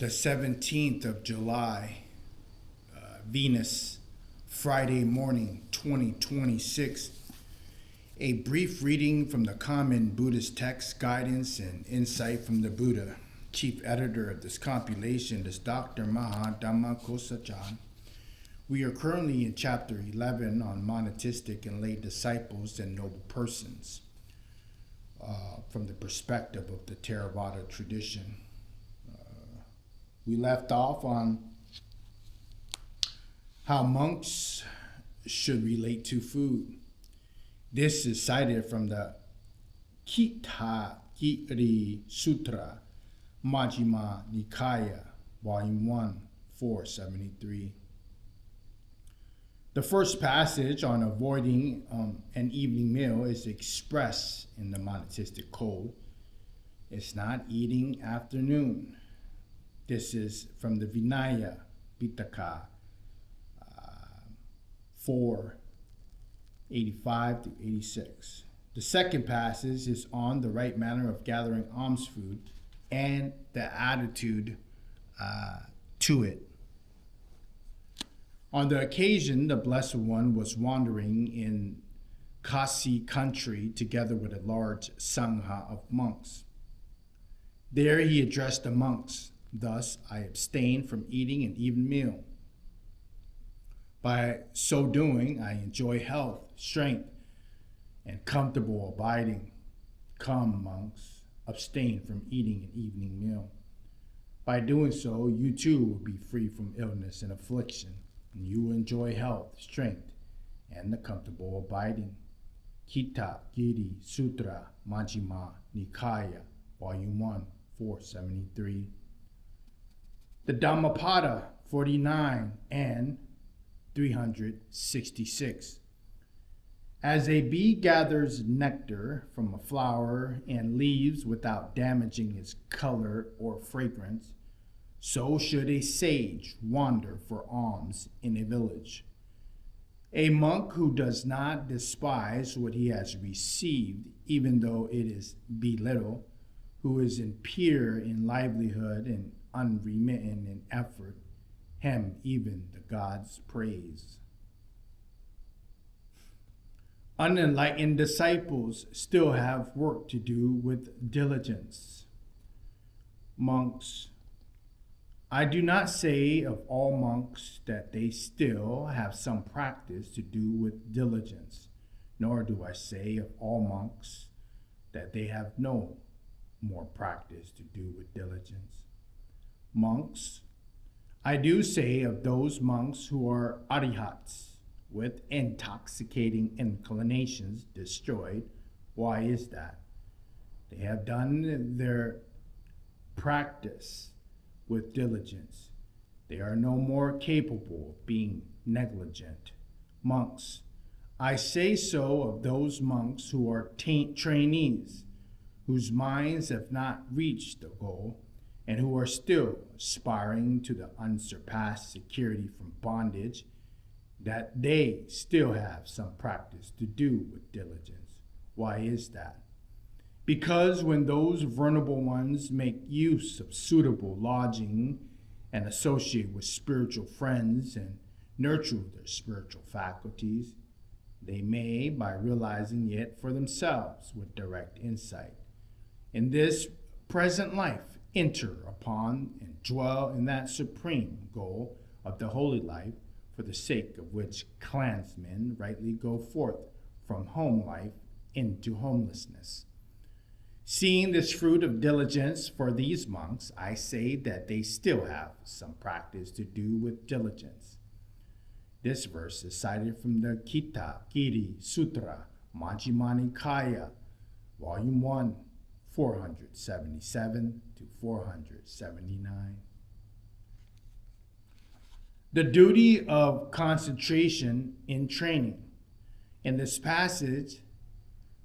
the 17th of July, Venus, Friday morning, 2026. A brief reading from the Common Buddhist Text, Guidance, and Insight from the Buddha. Chief editor of this compilation is Dr. Maha Dhammakosajan. We are currently in chapter 11 on monetistic and lay disciples and noble persons from the perspective of the Theravada tradition. We left off on how monks should relate to food. This is cited from the Giri Sutra, Majjhima Nikaya, Volume 1, 473. The first passage on avoiding an evening meal is expressed in the monetistic code. It's not eating afternoon. This is from the Vinaya Pitaka 485 to 86. The second passage is on the right manner of gathering alms food and the attitude to it. On the occasion, the Blessed One was wandering in Kasi country together with a large sangha of monks. There he addressed the monks, "Thus I abstain from eating an even meal. By so doing, I enjoy health, strength, and comfortable abiding. Come, monks, abstain from eating an evening meal. By doing so, you too will be free from illness and affliction, and you will enjoy health, strength, and the comfortable abiding." Giri Sutra, Majjhima Nikaya, Volume 1, 473. The Dhammapada 49 and 366. As a bee gathers nectar from a flower and leaves without damaging its color or fragrance, so should a sage wander for alms in a village. A monk who does not despise what he has received, even though it is belittled, who is impure in livelihood and unremittent in effort, him even the gods praise. Unenlightened disciples still have work to do with diligence. Monks, I do not say of all monks that they still have some practice to do with diligence, nor do I say of all monks that they have no more practice to do with diligence. Monks, I do say of those monks who are arihats, with intoxicating inclinations destroyed. Why is that? They have done their practice with diligence. They are no more capable of being negligent. Monks, I say so of those monks who are trainees, whose minds have not reached the goal, and who are still aspiring to the unsurpassed security from bondage, that they still have some practice to do with diligence. Why is that? Because when those vulnerable ones make use of suitable lodging and associate with spiritual friends and nurture their spiritual faculties, they may, by realizing it for themselves with direct insight, in this present life, enter upon and dwell in that supreme goal of the holy life, for the sake of which clansmen rightly go forth from home life into homelessness. Seeing this fruit of diligence for these monks, I say that they still have some practice to do with diligence. This verse is cited from the Giri Sutra, Majjhima Nikaya, Volume 1, 477 to 479. The duty of concentration in training. In this passage,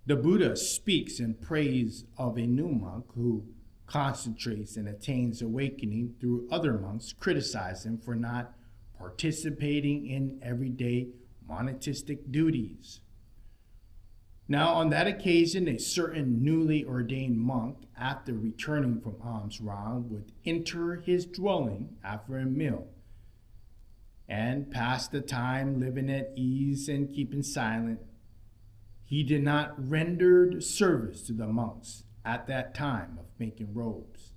the Buddha speaks in praise of a new monk who concentrates and attains awakening through other monks criticize him for not participating in everyday monetistic duties. Now, on that occasion, a certain newly ordained monk, after returning from alms round, would enter his dwelling after a meal and pass the time living at ease and keeping silent. He did not render service to the monks at that time of making robes.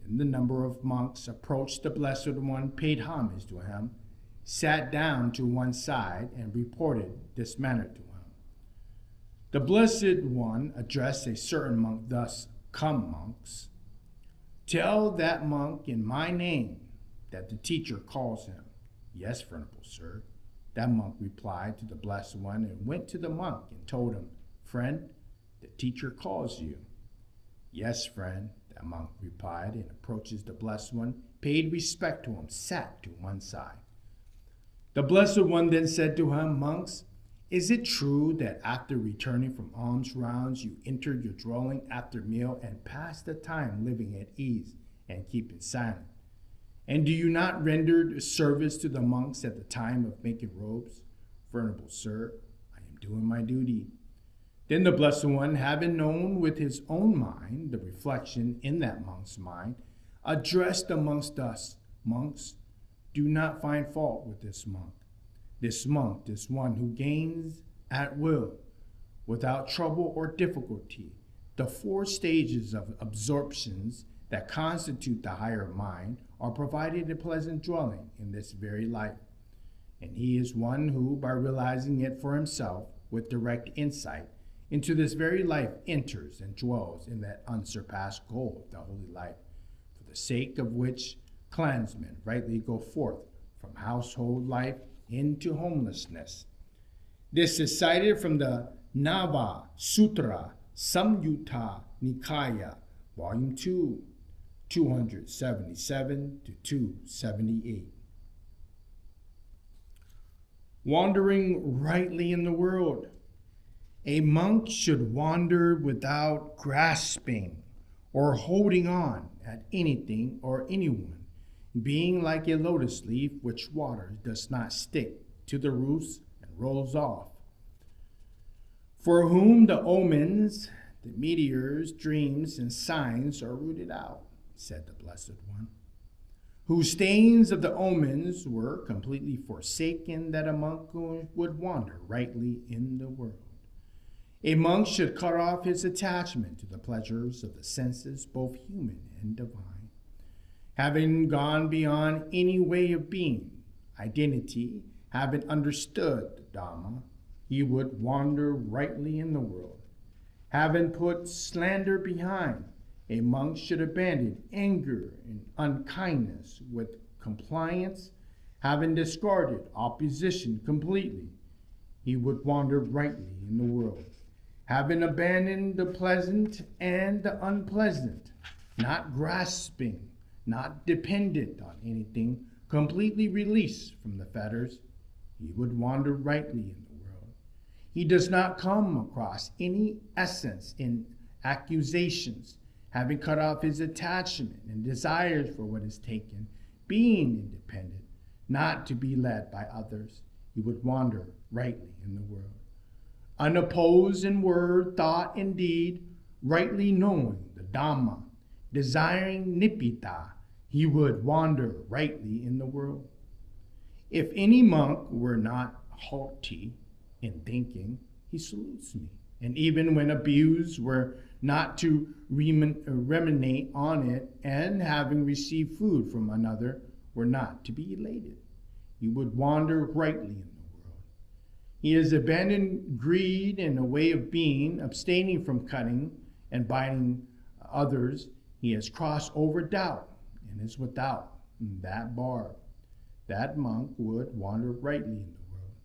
Then the number of monks approached the Blessed One, paid homage to him, sat down to one side, and reported this manner to him. The Blessed One addressed a certain monk thus: "Come, monks, tell that monk in my name that the teacher calls him." "Yes, venerable sir," that monk replied to the Blessed One, and went to the monk and told him, "Friend, the teacher calls you." "Yes, friend," that monk replied, and approaches the Blessed One, paid respect to him, sat to one side. The Blessed One then said to him, "Monks, is it true that after returning from alms rounds you entered your dwelling after meal and passed the time living at ease and keeping silent? And do you not render service to the monks at the time of making robes?" "Venerable sir, I am doing my duty." Then the Blessed One, having known with his own mind the reflection in that monk's mind, addressed the monks thus: "Monks, do not find fault with this monk. This monk is one who gains at will, without trouble or difficulty, the 4 stages of absorptions that constitute the higher mind are provided a pleasant dwelling in this very life. And he is one who, by realizing it for himself with direct insight into this very life, enters and dwells in that unsurpassed goal of the holy life, for the sake of which clansmen rightly go forth from household life into homelessness. This is cited from the Nava Sutra Samyutta Nikaya, Volume 2, 277 to 278. Wandering rightly in the world. A monk should wander without grasping or holding on at anything or anyone, being like a lotus leaf which water does not stick to the roots and rolls off. For whom the omens, the meteors, dreams, and signs are rooted out, said the Blessed One. Whose stains of the omens were completely forsaken, that a monk would wander rightly in the world. A monk should cut off his attachment to the pleasures of the senses, both human and divine. Having gone beyond any way of being, identity, having understood the Dhamma, he would wander rightly in the world. Having put slander behind, a monk should abandon anger and unkindness with compliance. Having discarded opposition completely, he would wander rightly in the world. Having abandoned the pleasant and the unpleasant, not grasping, not dependent on anything, completely released from the fetters, he would wander rightly in the world. He does not come across any essence in accusations, having cut off his attachment and desires for what is taken, being independent, not to be led by others, he would wander rightly in the world. Unopposed in word, thought, and deed, rightly knowing the Dhamma, desiring Nibbita, he would wander rightly in the world. If any monk were not haughty in thinking, he salutes me, and even when abused, were not to ruminate on it, and having received food from another, were not to be elated, he would wander rightly in the world. He has abandoned greed and a way of being, abstaining from cutting and biting others. He has crossed over doubt and is without that bar. That monk would wander rightly in the world.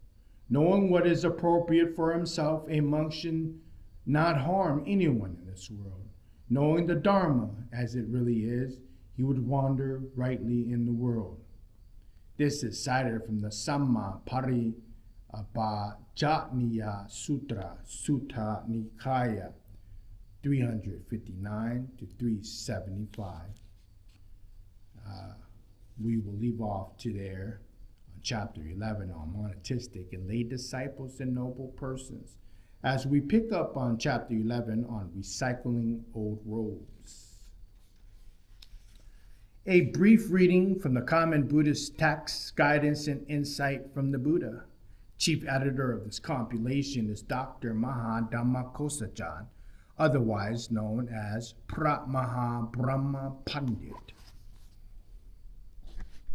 Knowing what is appropriate for himself, a monk should not harm anyone in this world. Knowing the Dharma as it really is, he would wander rightly in the world. This is cited from the Samma Paripajaniya Sutra, Sutta Nikaya, 359 to 375. We will leave off to there on chapter 11 on monatistic and lay disciples and noble persons. as we pick up on chapter 11 on recycling old robes. A brief reading from the Common Buddhist Text, Guidance and Insight from the Buddha. Chief editor of this compilation is Dr. Maha Dhammakosachan, otherwise known as Pratmaha Brahma Pandit.